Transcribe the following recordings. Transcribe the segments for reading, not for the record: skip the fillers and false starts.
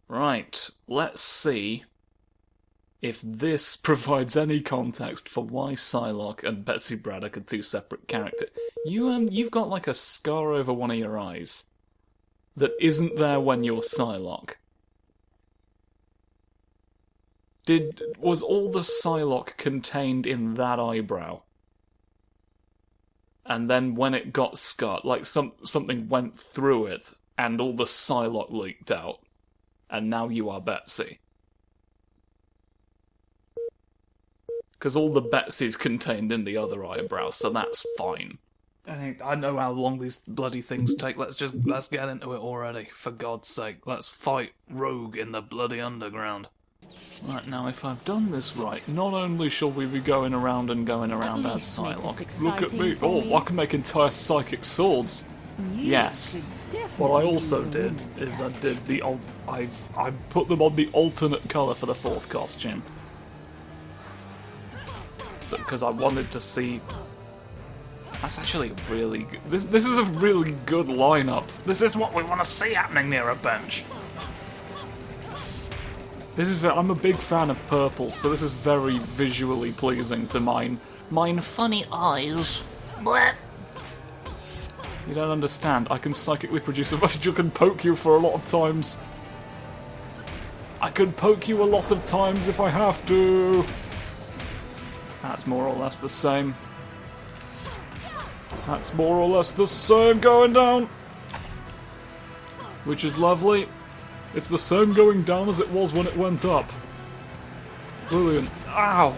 Right, let's see if this provides any context for why Psylocke and Betsy Braddock are two separate characters. You've got like a scar over one of your eyes that isn't there when you're Psylocke. Was all the Psylocke contained in that eyebrow? And then when it got scarred, like something went through it, and all the Psylocke leaked out, and now you are Betsy. Because all the Betsy's contained in the other eyebrow, so that's fine. I know how long these bloody things take. Let's get into it already. For God's sake, let's fight Rogue in the bloody underground. Right, now if I've done this right, not only shall we be going around as Psylocke. Look at me! Oh, I can make entire psychic swords. Yes. What I also did is I put them on the alternate colour for the fourth costume. So, because I wanted to see. That's actually really good. This is a really good lineup. This is what we want to see happening near a bench. I'm a big fan of purple, so this is very visually pleasing to mine funny eyes. Blech. You don't understand. I can psychically produce a magic. I can poke you for a lot of times. I can poke you a lot of times if I have to. That's more or less the same. That's more or less the same going down. Which is lovely. It's the same going down as it was when it went up. Brilliant. Ow!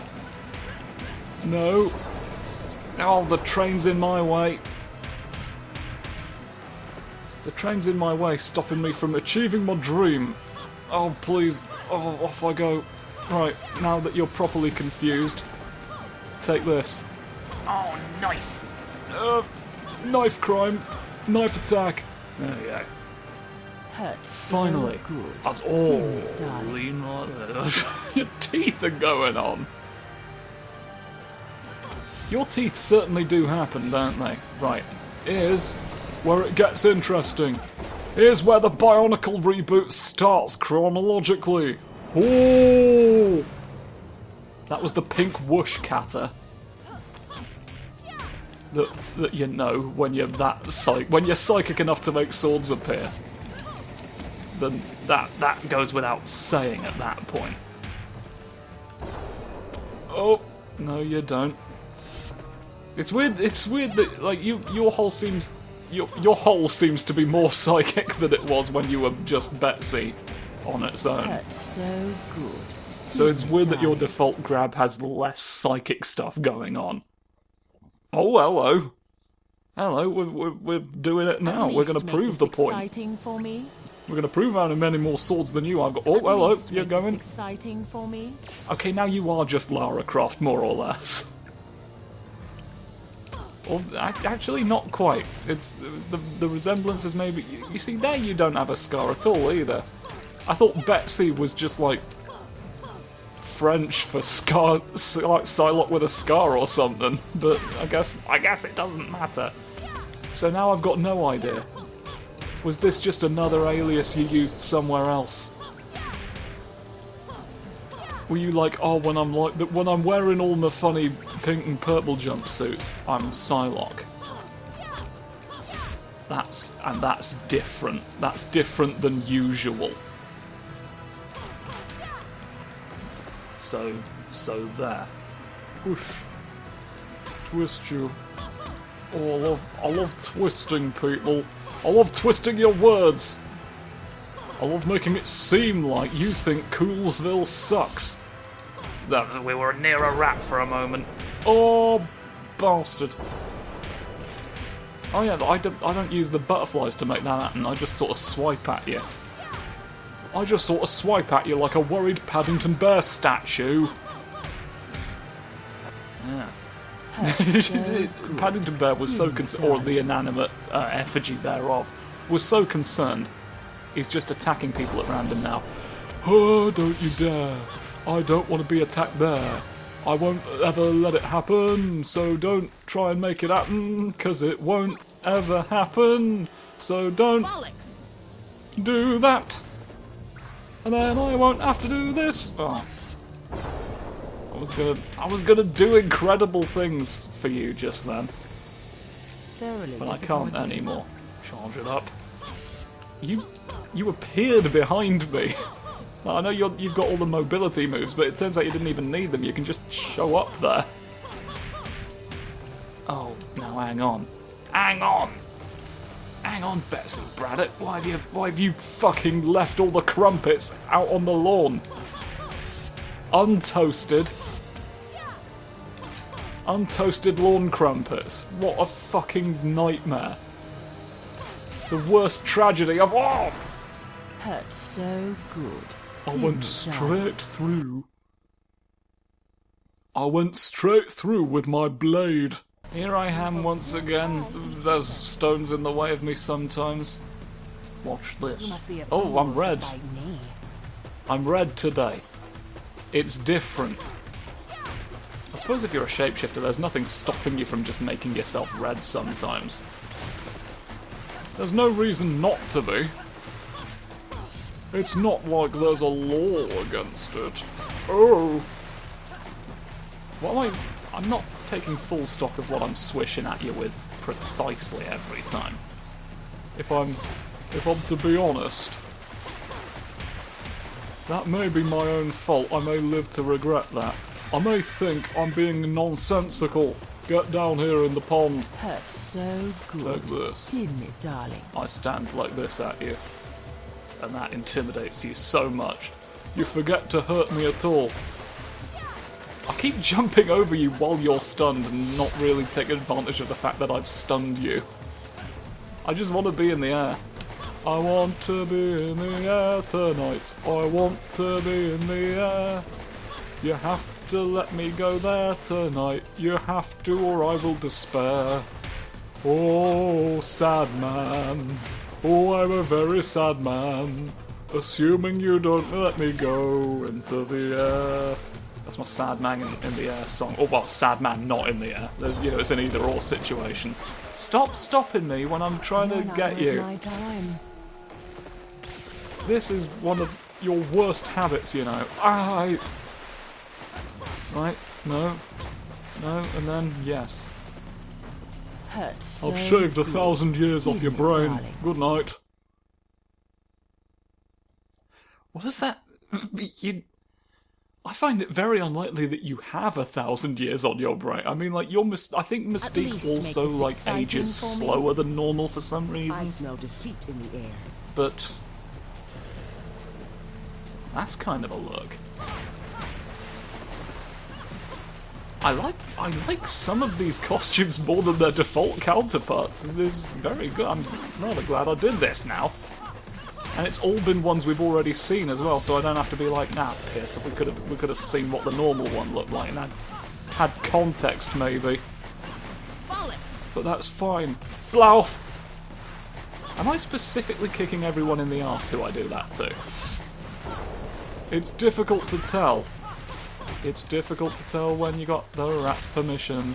No. Oh, the train's in my way. The train's in my way, stopping me from achieving my dream. Oh, please. Oh, off I go. Right, now that you're properly confused, take this. Oh, knife. Knife crime. Knife attack. There we go. Finally. Your teeth are going on. Your teeth certainly do happen, don't they? Right. Here's where it gets interesting. Here's where the Bionicle reboot starts chronologically. Oh! That was the pink whoosh catter. That you know when you're when you're psychic enough to make swords appear. Then that goes without saying at that point. Oh no, you don't. It's weird that like your whole seems to be more psychic than it was when you were just Betsy on its own. That's so good. So it's weird that your default grab has less psychic stuff going on. Oh, hello. Hello, we're doing it now. We're going to prove the point. Exciting for me. We're going to prove how many more swords than you I've got. Oh, hello, you're going. Exciting for me. Okay, now you are just Lara Croft, more or less. Well, actually, not quite. The resemblance is maybe. You see, there you don't have a scar at all either. I thought Betsy was just like French for scar, like Psylocke with a scar or something. But I guess it doesn't matter. So now I've got no idea. Was this just another alias you used somewhere else? Were you like, oh, when I'm wearing all my funny pink and purple jumpsuits, I'm Psylocke. That's different. That's different than usual. So there. Whoosh. Twist you. Oh, I love twisting people. I love twisting your words. I love making it seem like you think Coolsville sucks. That we were near a rat for a moment. Oh, bastard. Oh yeah, I don't use the butterflies to make that happen. I just sort of swipe at you. I just sort of swipe at you like a worried Paddington Bear statue. Yeah. Paddington Bear was so concerned, or the inanimate effigy thereof, was so concerned. He's just attacking people at random now. Oh, don't you dare. I don't want to be attacked there. I won't ever let it happen, so don't try and make it happen, because it won't ever happen. So don't do that. And then I won't have to do this. Oh. I was gonna do incredible things for you just then. Thoroughly But I can't disappointed. anymore. Charge it up. You appeared behind me. Now, I know you've got all the mobility moves, but it turns out you didn't even need them. You can just show up there. Oh, now hang on. Hang on! Hang on, Betsy Braddock. Why have you fucking left all the crumpets out on the lawn? Untoasted. Untoasted lawn crumpets. What a fucking nightmare. The worst tragedy of all! Hurt so good. I Didn't went it, straight through. I went straight through with my blade. Here I am once again. There's stones in the way of me sometimes. Watch this. You must be a Oh, fool I'm to red. fight me. I'm red today. It's different. I suppose if you're a shapeshifter, there's nothing stopping you from just making yourself red sometimes. There's no reason not to be. It's not like there's a law against it. Oh! What am I'm not taking full stock of what I'm swishing at you with precisely every time. If I'm to be honest, that may be my own fault. I may live to regret that. I may think I'm being nonsensical. Get down here in the pond. Hurt so good. Like this. Didn't it, darling? I stand like this at you. And that intimidates you so much. You forget to hurt me at all. I keep jumping over you while you're stunned and not really taking advantage of the fact that I've stunned you. I just want to be in the air. I want to be in the air tonight. I want to be in the air. You have to let me go there tonight. You have to or I will despair. Oh, sad man. Oh, I'm a very sad man. Assuming you don't let me go into the air. That's my sad man in the air song. Oh, well, sad man not in the air. You know, it's an either or situation. Stop stopping me when I'm trying to get you. My time. This is one of your worst habits, you know. Right, no, and then yes. Hurt so I've shaved good. 1,000 years off your Didn't it, brain. darling? Good night. What is that? I find it very unlikely that you have 1,000 years on your brain. I mean, like, I think Mystique least make also, this like, exciting ages for me. slower than normal for some I reason. smell defeat in the air. But that's kind of a look. I like some of these costumes more than their default counterparts. This is very good. I'm rather glad I did this now. And it's all been ones we've already seen as well, so I don't have to be like, nah, piss. We could have seen what the normal one looked like and had context maybe. But that's fine. Blouf! Am I specifically kicking everyone in the arse who I do that to? It's difficult to tell. It's difficult to tell when you got the rat's permission.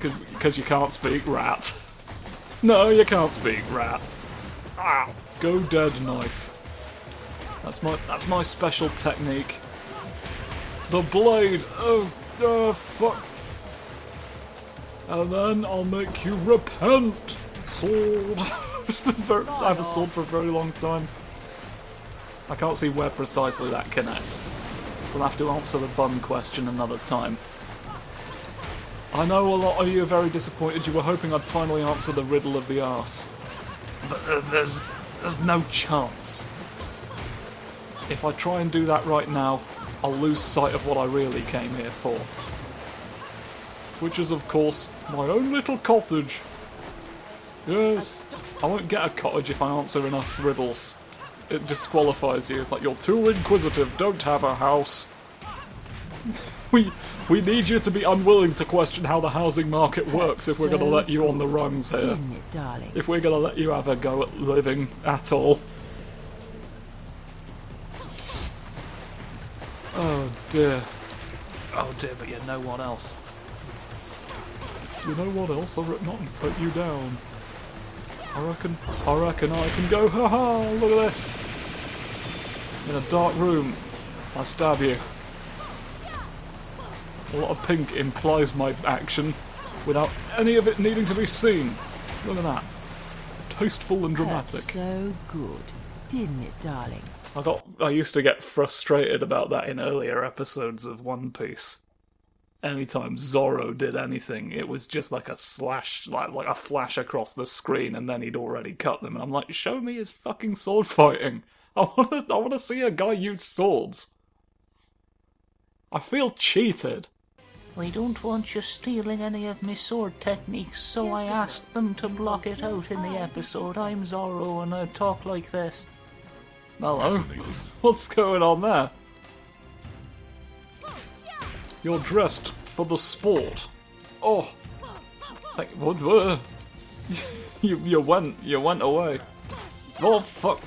Because you can't speak rat. No, you can't speak rat. Ow. Go dead knife. That's my special technique. The blade. Oh, fuck. And then I'll make you repent. Sword. I have a sword for a very long time. I can't see where precisely that connects. We'll have to answer the bum question another time. I know a lot of you are very disappointed. You were hoping I'd finally answer the riddle of the arse. But there's no chance. If I try and do that right now, I'll lose sight of what I really came here for. Which is, of course, my own little cottage. Yes, I won't get a cottage if I answer enough riddles. It disqualifies you. It's like, you're too inquisitive, don't have a house. We need you to be unwilling to question how the housing market works if we're going to let you on the rungs here. Didn't it, darling? If we're going to let you have a go at living at all. Oh dear. Oh dear, but you know what else? You know what else? I've written up and take you down. I reckon I can go, haha, look at this. In a dark room, I stab you. A lot of pink implies my action without any of it needing to be seen. Look at that. Tasteful and dramatic. Hurt so good, didn't it, darling? I used to get frustrated about that in earlier episodes of One Piece. Anytime Zoro did anything, it was just like a slash, like a flash across the screen, and then he'd already cut them. And I'm like, show me his fucking sword fighting. I want to see a guy use swords. I feel cheated. I don't want you stealing any of my sword techniques, so I asked them to block it out in the episode. I'm Zoro and I talk like this. Hello. What's going on there? You're dressed for the sport. Oh, what? You went away. Oh fuck!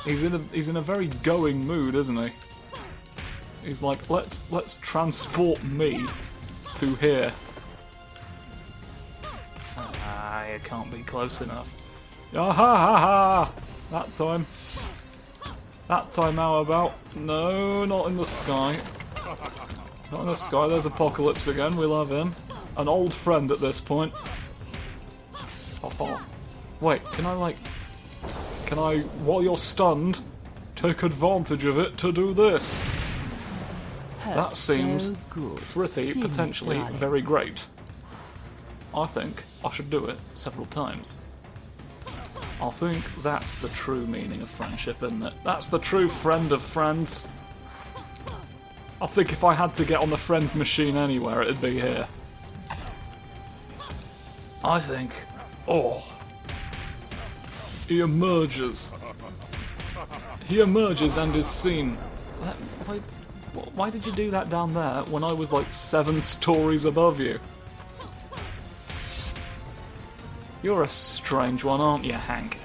He's in a very going mood, isn't he? He's like, let's transport me to here. Ah, it can't be close enough. Ah ha ha ha! That time. That time, how about? No, not in the sky. Not in the sky, there's Apocalypse again, we love him. An old friend at this point. Oh. Wait, can I, while you're stunned, take advantage of it to do this? That seems so good, pretty, potentially, very great. I think I should do it several times. I think that's the true meaning of friendship, isn't it? That's the true friend of friends. I think if I had to get on the friend machine anywhere, it'd be here. I think... Oh. He emerges. He emerges and is seen. Why did you do that down there when I was like 7 stories above you? You're a strange one, aren't you, Hank?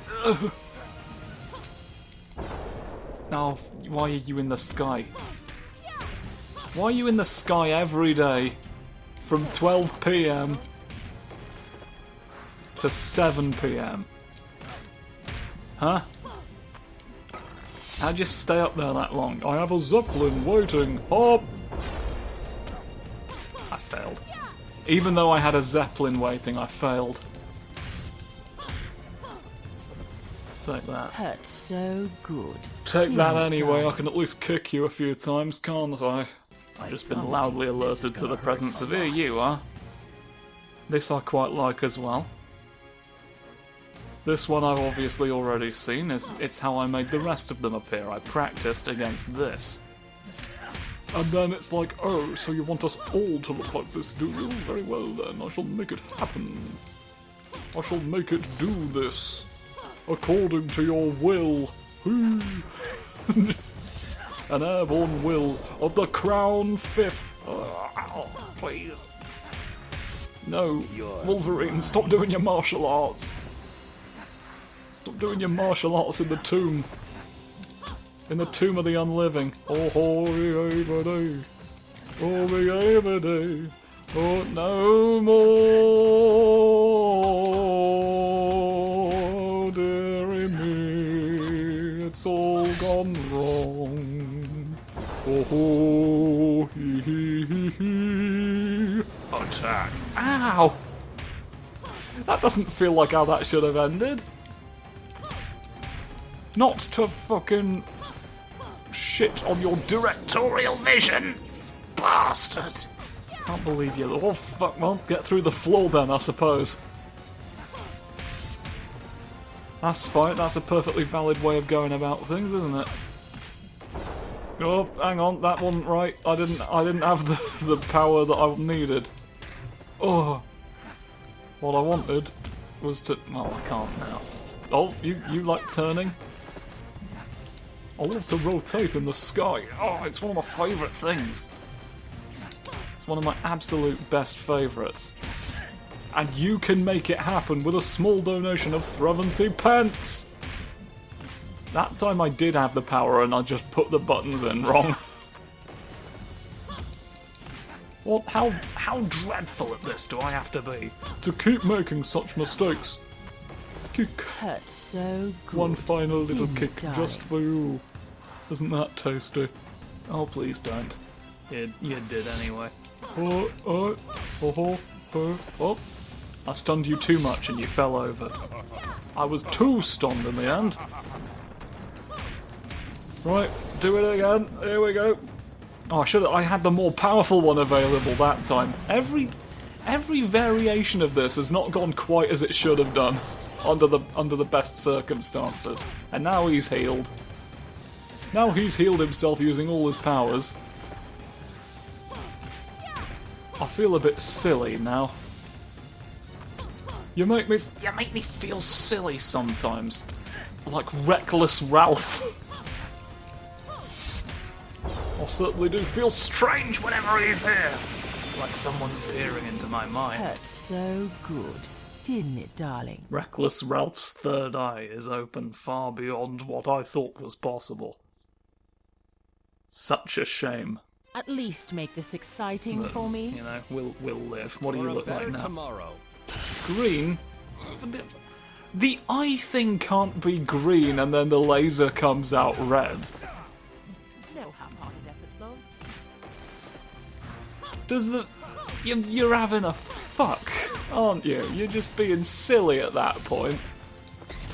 Now, why are you in the sky? Why are you in the sky every day from 12 PM to 7 PM? Huh? How'd you stay up there that long? I have a Zeppelin waiting. Hop! I failed. Even though I had a Zeppelin waiting, I failed. Take that. Hurt so good. Take that anyway, I can at least kick you a few times, can't I? I've just been loudly alerted to the presence of here you are. This I quite like as well. This one I've obviously already seen, it's how I made the rest of them appear. I practiced against this. And then it's like, oh, so you want us all to look like this, do you? Very well then, I shall make it happen. I shall make it do this. According to your will. An airborne will of the Crown Fifth. Oh, please. No, Wolverine, stop doing your martial arts. Stop doing your martial arts in the tomb. In the tomb of the unliving. Oh, holy day. Oh, no more, dearie me. It's all gone wrong. Oh, he. Attack. Ow! That doesn't feel like how that should have ended. Not to fucking shit on your directorial vision, bastard! Can't believe you. Oh fuck, well, get through the floor then, I suppose. That's fine, that's a perfectly valid way of going about things, isn't it? Oh, hang on, that wasn't right. I didn't have the power that I needed. Oh. What I wanted was to... Oh, I can't now. Oh, you like turning? I love to rotate in the sky. Oh, it's one of my favourite things. It's one of my absolute best favourites. And you can make it happen with a small donation of 70 pence! That time I did have the power and I just put the buttons in wrong. What? How dreadful at this do I have to be? To keep making such mistakes. Kick. Hurts so good. One final little Didn't kick it, just for you. Isn't that tasty? Oh, please don't. You did anyway. Oh. I stunned you too much and you fell over. I was too stunned in the end. Right, do it again. Here we go. Oh, I had the more powerful one available that time. Every variation of this has not gone quite as it should have done under the best circumstances. And now he's healed. Now he's healed himself using all his powers. I feel a bit silly now. You make me feel silly sometimes. Like Reckless Ralph. I certainly do feel strange whenever he's here. Like someone's peering into my mind. Hurts so good, didn't it, darling? Reckless Ralph's third eye is open far beyond what I thought was possible. Such a shame. At least make this exciting But, for me. You know, we'll live. What do you look like now? Tomorrow. Green? The eye thing can't be green and then the laser comes out red. No half-hearted efforts, though. Does the... You're having a fuck, aren't you? You're just being silly at that point.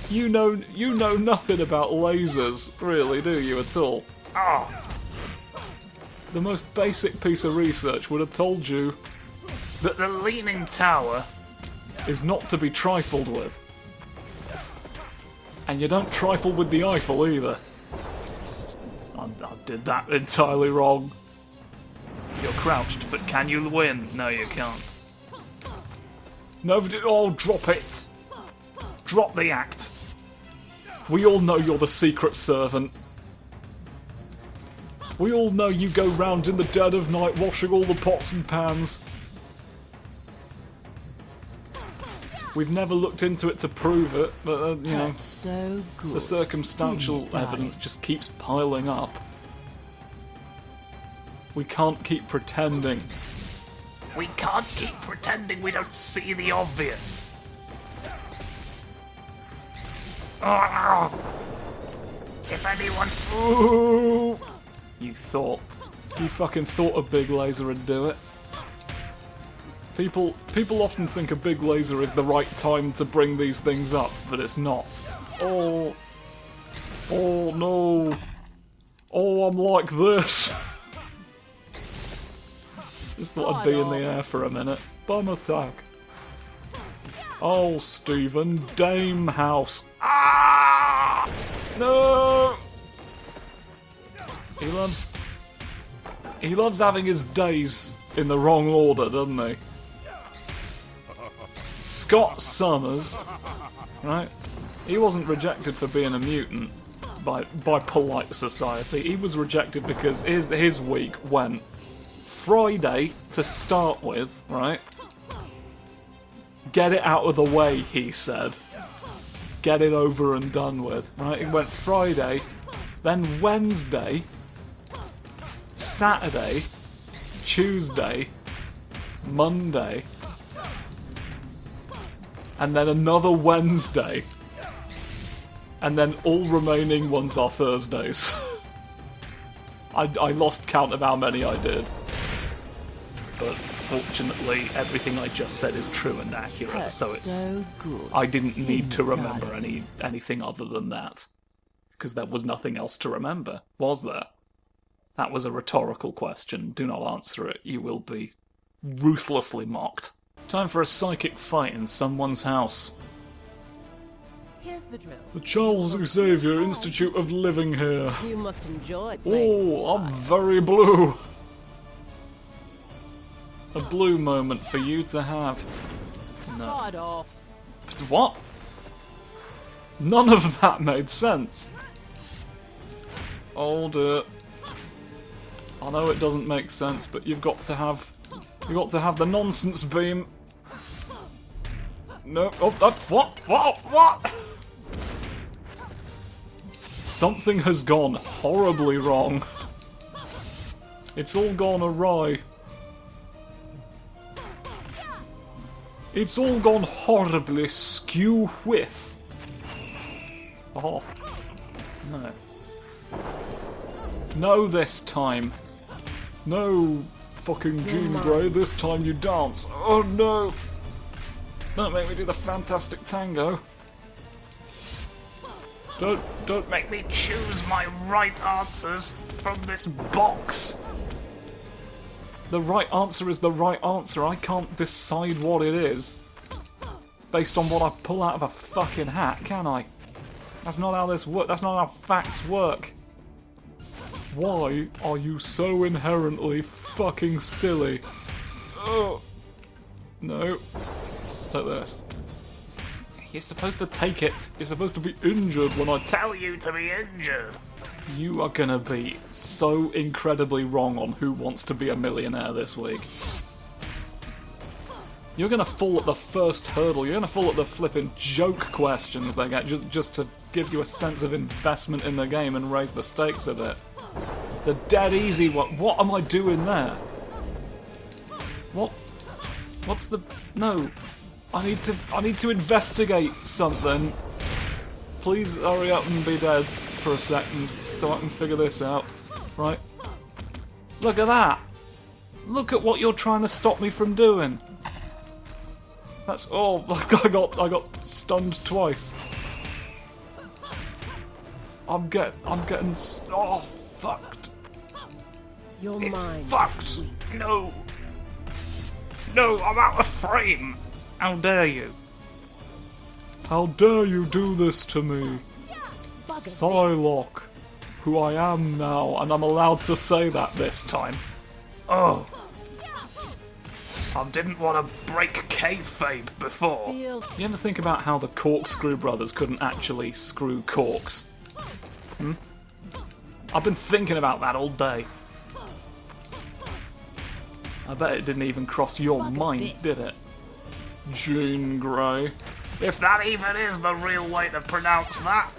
You know nothing about lasers, really, do you, at all? Ah! The most basic piece of research would have told you that the Leaning Tower is not to be trifled with. And you don't trifle with the Eiffel either. I did that entirely wrong. You're crouched, but can you win? No, you can't. Nobody... Oh, drop it! Drop the act. We all know you're the secret servant. We all know you go round in the dead of night washing all the pots and pans. We've never looked into it to prove it, but, you know, Hurts so good. the circumstantial Didn't it, darling? evidence just keeps piling up. We can't keep pretending. We can't keep pretending we don't see the obvious. If anyone... Ooh. You fucking thought a big laser would do it. People often think a big laser is the right time to bring these things up, but it's not. Oh no. Oh, I'm like this. Just thought I'd be in the air for a minute. Bum attack. Oh, Stephen, Dame House. Ah! No! He loves having his days in the wrong order, doesn't he? Scott Summers, right? He wasn't rejected for being a mutant by polite society. He was rejected because his week went Friday to start with, right? Get it out of the way, he said. Get it over and done with, right? It went Friday, then Wednesday, Saturday, Tuesday, Monday, and then another Wednesday, and then all remaining ones are Thursdays. I lost count of how many I did. But fortunately, everything I just said is true and accurate, Hurts so it's... so good. I didn't need to Didn't it, remember darling? anything other than that. Because there was nothing else to remember, was there? That was a rhetorical question. Do not answer it. You will be ruthlessly mocked. Time for a psychic fight in someone's house. Here's the drill. The Charles Xavier Institute of Living here. You must enjoy playing. Oh, I'm very blue. A blue moment for you to have. Sod off. What? None of that made sense. Hold it. I know it doesn't make sense, but you've got to have the nonsense beam. No, what? Something has gone horribly wrong. It's all gone awry. It's all gone horribly skew-whiff. Oh. No. No this time. No, fucking Jean Grey, this time you dance. Oh no! Don't make me do the fantastic tango. Don't make me choose my right answers from this box. The right answer is the right answer. I can't decide what it is based on what I pull out of a fucking hat, can I? That's not how this works. That's not how facts work. Why are you so inherently fucking silly? Oh. No. Take this. You're supposed to take it. You're supposed to be injured when I tell you to be injured. You are gonna be so incredibly wrong on Who Wants to Be a Millionaire this week. You're gonna fall at the first hurdle. You're gonna fall at the flipping joke questions they get just to give you a sense of investment in the game and raise the stakes a bit. The dead easy one. What am I doing there? What? What's the... No. I need to investigate something. Please hurry up and be dead for a second so I can figure this out. Right. Look at that. Look at what you're trying to stop me from doing. That's oh I got stunned twice. I'm getting oh fucked. It's fucked. No. No, I'm out of frame. How dare you? How dare you do this to me? Psylocke, who I am now, and I'm allowed to say that this time. Oh. I didn't want to break kayfabe before. You ever think about how the Corkscrew brothers couldn't actually screw corks? I've been thinking about that all day. I bet it didn't even cross your mind, did it? Jean Grey. If that even is the real way to pronounce that.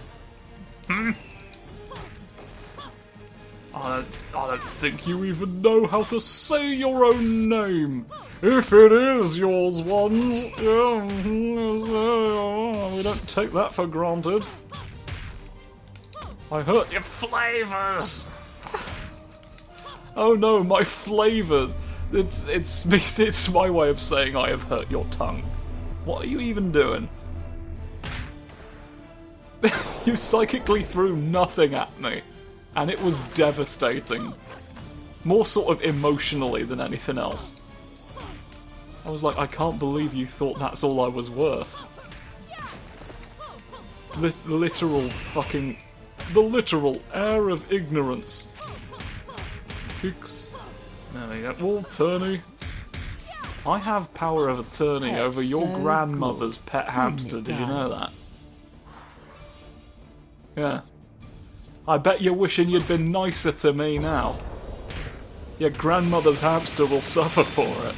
I don't think you even know how to say your own name. If it is yours ones. We don't take that for granted. I hurt your Flavors. Oh no, my flavours. It's my way of saying I have hurt your tongue. What are you even doing? You psychically threw nothing at me, and it was devastating. More sort of emotionally than anything else. I was like, I can't believe you thought that's all I was worth. The literal air of ignorance. Hicks. There we go. Wall Turney. I have power of attorney over your grandmother's pet hamster. Did you know that? Yeah. I bet you're wishing you'd been nicer to me now. Your grandmother's hamster will suffer for it.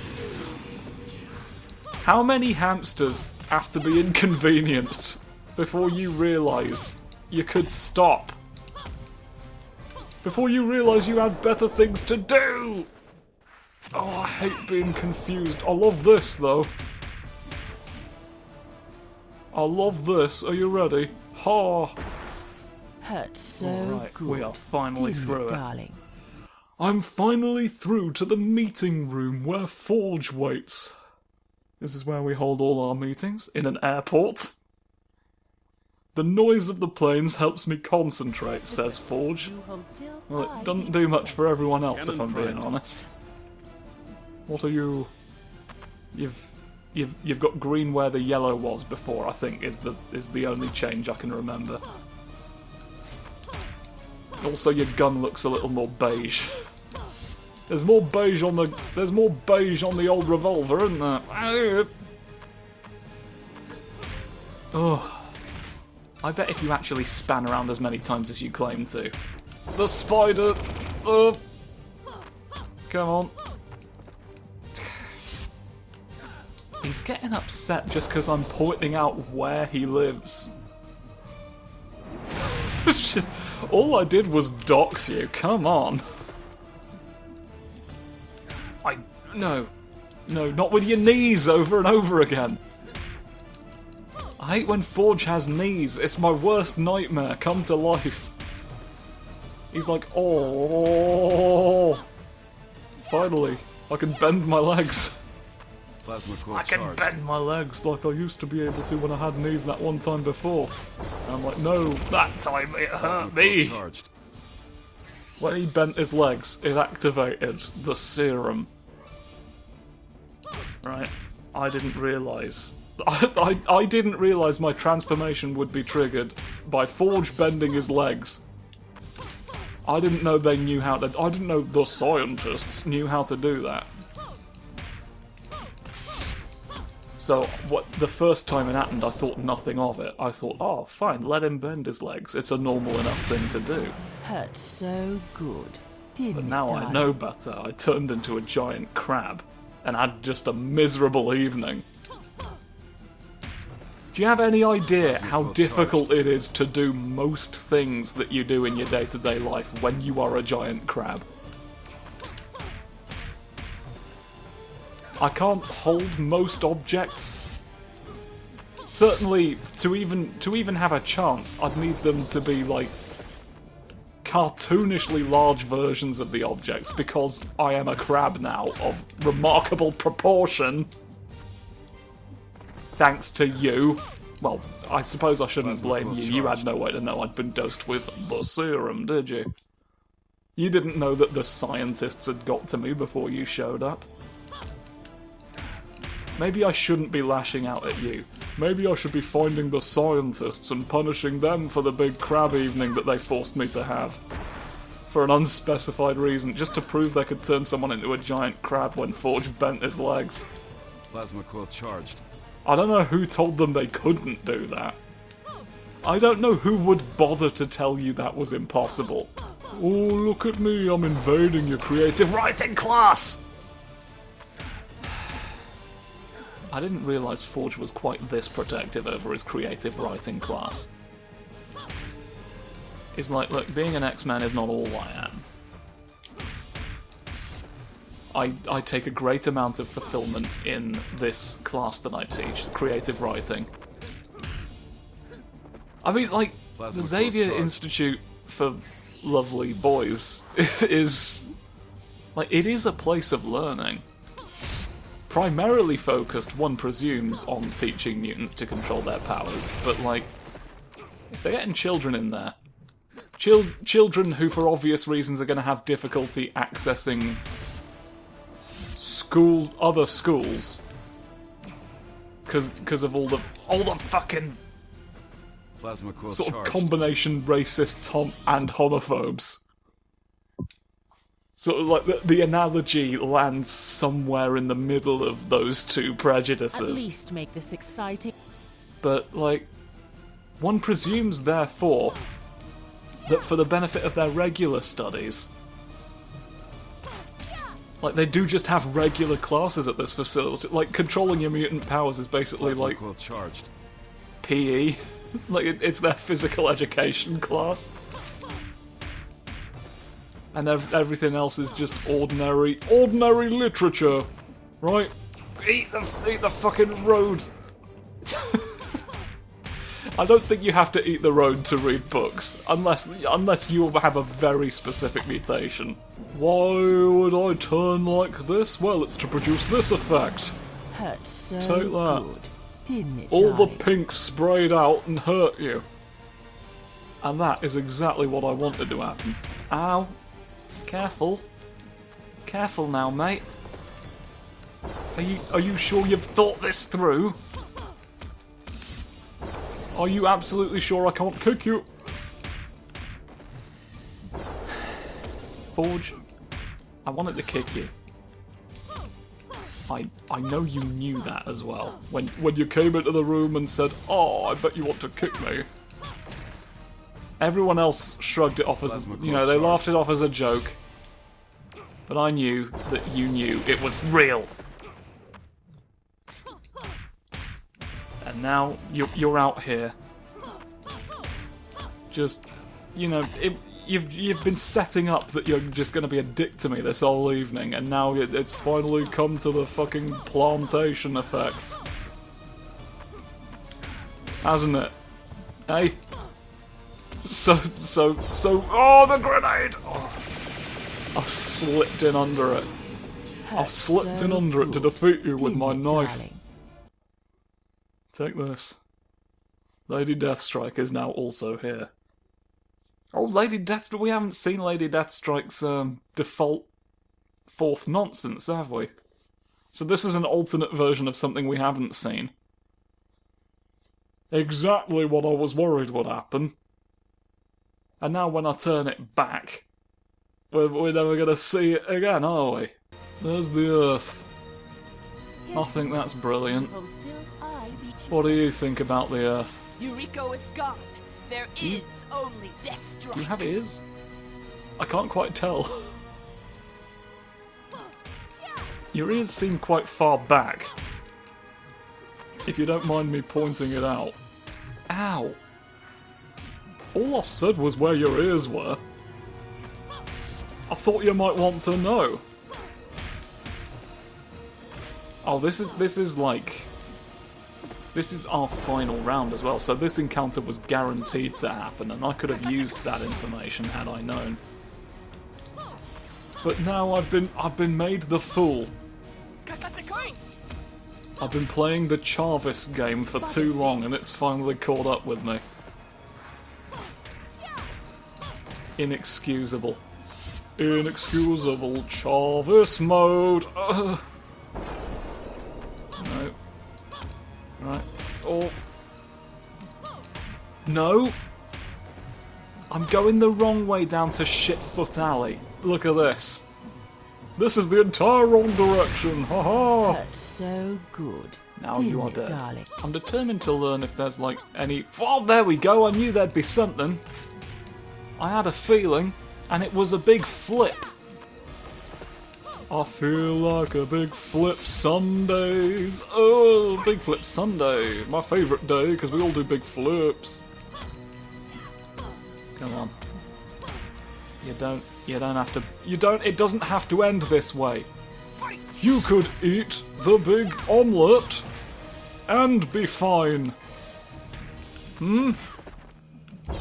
How many hamsters have to be inconvenienced before you realise you could stop? Before you realise you had better things to do! Oh, I hate being confused. I love this, though. I love this. Are you ready? Ha! Hurts so Alright, good. we are finally through it. Darling. I'm finally through to the meeting room where Forge waits. This is where we hold all our meetings, in an airport. The noise of the planes helps me concentrate, says Forge. Well, it doesn't do much for everyone else, if I'm being honest. What are you... You've got green where the yellow was before, I think, is the only change I can remember. Also, your gun looks a little more beige. There's more beige on the old revolver, isn't there? Oh, I bet if you actually span around as many times as you claim to, the spider. Come on. He's getting upset just because I'm pointing out where he lives. It's just, all I did was dox you. Come on. No, not with your knees over and over again. I hate when Forge has knees. It's my worst nightmare come to life. He's like, oh, finally, I can bend my legs. Plasma core I can charged. bend my legs like I used to be able to when I had knees that one time before. And I'm like, no, that time it hurt me. Charged. When he bent his legs, it activated the serum. Right, I didn't realise. I didn't realise my transformation would be triggered by Forge bending his legs. I didn't know they knew how to. I didn't know the scientists knew how to do that. So, the first time it happened, I thought nothing of it. I thought, oh, fine, let him bend his legs. It's a normal enough thing to do. Hurt so good, didn't But now it, I darling? know better. I turned into a giant crab and had just a miserable evening. Do you have any idea how difficult it is to do most things that you do in your day-to-day life when you are a giant crab? I can't hold most objects. Certainly, to even have a chance, I'd need them to be like cartoonishly large versions of the objects, because I am a crab now of remarkable proportion. Thanks to you. Well, I suppose I shouldn't blame you. You had no way to know I'd been dosed with the serum, did you? You didn't know that the scientists had got to me before you showed up. Maybe I shouldn't be lashing out at you. Maybe I should be finding the scientists and punishing them for the big crab evening that they forced me to have. For an unspecified reason, just to prove they could turn someone into a giant crab when Forge bent his legs. Plasma coil charged. I don't know who told them they couldn't do that. I don't know who would bother to tell you that was impossible. Oh, look at me, I'm invading your creative writing class! I didn't realise Forge was quite this protective over his creative writing class. He's like, look, being an X-Man is not all I am. I take a great amount of fulfillment in this class that I teach, creative writing. I mean, like, the Xavier Institute for Lovely Boys is... like, it is a place of learning. Primarily focused, one presumes, on teaching mutants to control their powers, but, like, if they're getting children in there, children who, for obvious reasons, are going to have difficulty accessing other schools, because of all the fucking Plasma coil sort of charged. combination racists and homophobes. Sort of like the analogy lands somewhere in the middle of those two At prejudices. least make this exciting. But, like, one presumes, therefore, that for the benefit of their regular studies, like, they do just have regular classes at this facility. Like, controlling your mutant powers is basically Plasma like coil charged. PE. Like, it's their physical education class. And everything else is just ordinary literature, right? Eat the fucking road. I don't think you have to eat the road to read books, unless you have a very specific mutation. Why would I turn like this? Well, it's to produce this effect. Hurt so Take that. good, didn't it, All the darling? pink sprayed out and hurt you. And that is exactly what I wanted to happen. Ow. Careful. Careful now, mate. Are you sure you've thought this through? Are you absolutely sure I can't kick you? Forge, I wanted to kick you. I know you knew that as well. When you came into the room and said, "Oh, I bet you want to kick me." Everyone else shrugged it off as, they laughed it off as a joke. But I knew that you knew it was real. And now you're out here. Just, you've been setting up that you're just going to be a dick to me this whole evening, and now it's finally come to the fucking plantation effect. hasn't it? Hey? So, oh, the grenade! Oh. I slipped in under it. I slipped in under it to defeat you with my knife. Darling? Take this. Lady Deathstrike is now also here. Oh, Lady Deathstrike. We haven't seen Lady Deathstrike's default fourth nonsense, have we? So this is an alternate version of something we haven't seen. Exactly what I was worried would happen. And now when I turn it back, we're never going to see it again, are we? There's the Earth. I think that's brilliant. What do you think about the Earth? Yuriko is gone. There is only Deathstrike. Do you have ears? I can't quite tell. Your ears seem quite far back. If you don't mind me pointing it out. Ow! All I said was where your ears were. I thought you might want to know. Oh, this is our final round as well, so this encounter was guaranteed to happen, and I could have used that information had I known. But now I've been made the fool. I've been playing the Jarvis game for too long, and it's finally caught up with me. Inexcusable. Inexcusable Jarvis mode. No. Right. Oh. No. I'm going the wrong way down to Shitfoot Alley. Look at this. This is the entire wrong direction. Ha ha. Hurt so good. Now Didn't you are it, dead. darling? I'm determined to learn if there's like any... Oh, there we go. I knew there'd be something. I had a feeling, and it was a big flip. I feel like a big flip some days. Oh, big flip Sunday. My favourite day, because we all do big flips. Come on. You don't have to... it doesn't have to end this way. You could eat the big omelette and be fine.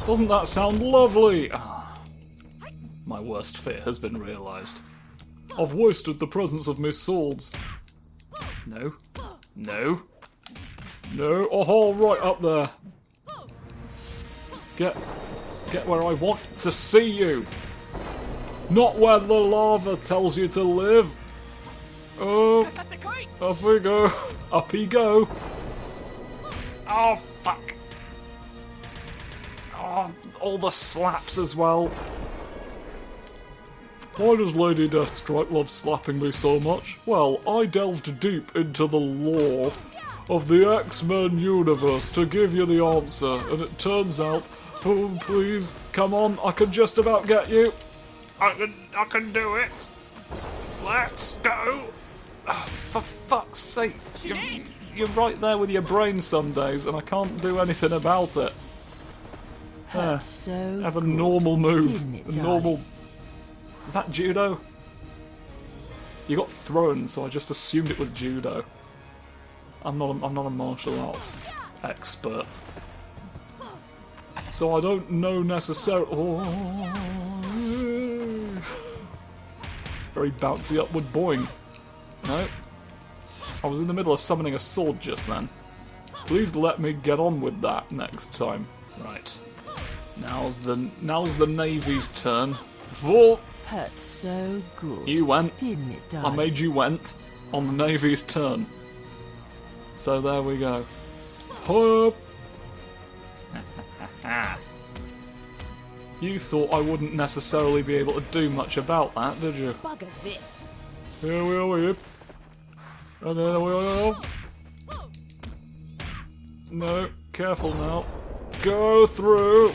Doesn't that sound lovely? Ah, my worst fear has been realised. I've wasted the presence of my swords. No. No. No. Oh, right up there. Get where I want to see you. Not where the lava tells you to live. Oh, up we go. Up he go. Oh, fuck. Oh, all the slaps as well. Why does Lady Deathstrike love slapping me so much? Well, I delved deep into the lore of the X-Men universe to give you the answer, and it turns out... Oh, please, come on, I can just about get you. I can do it. Let's go. Oh, for fuck's sake. You're right there with your brain some days, and I can't do anything about it. Hurt so Have a good. normal move. Didn't it, A darling? normal... Is that judo? You got thrown, so I just assumed it was judo. I'm not a martial arts expert. So I don't know necessarily... Oh. Very bouncy upward boing. No. I was in the middle of summoning a sword just then. Please let me get on with that next time. Right. Now's the Navy's turn. Full. Hurt so good. You went. Didn't it, I darling? made you went on the Navy's turn. So there we go. Hup. You thought I wouldn't necessarily be able to do much about that, did you? Bugger this. Here we are, here. And then we are. No, careful now. Go through.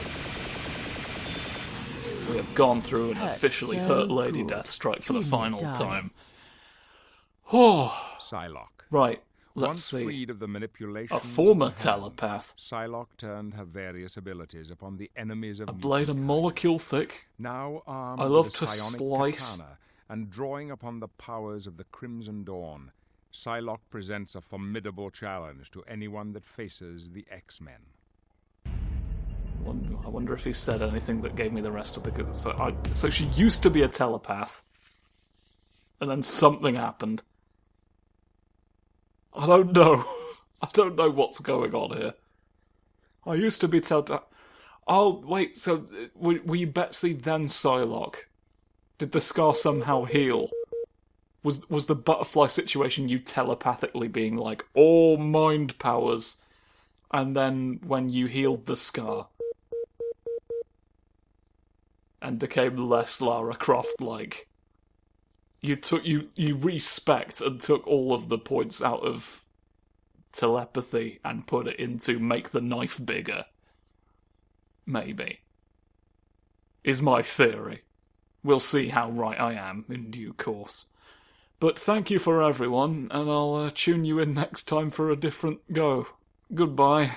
We have gone through and Hurt officially so hurt Lady good. Deathstrike for the Didn't it, final darling? time. Oh, Psylocke. right. Let's Once see. freed of the manipulation A former telepath. Psylocke turned her various abilities upon the enemies of A blade a molecule thick. now armed I love with to a psionic slice. katana and drawing upon the powers of the Crimson Dawn, Psylocke presents a formidable challenge to anyone that faces the X-Men. I wonder if he said anything that gave me the rest of the... So she used to be a telepath. And then something happened. I don't know. I don't know what's going on here. I used to be telepath... Oh, wait, so were you Betsy then Psylocke? Did the scar somehow heal? Was the butterfly situation you telepathically being like, all mind powers, and then when you healed the scar and became less Lara Croft-like, you respect and took all of the points out of telepathy and put it into make the knife bigger? Maybe. Is my theory. We'll see how right I am in due course. But thank you for everyone, and I'll tune you in next time for a different go. Goodbye.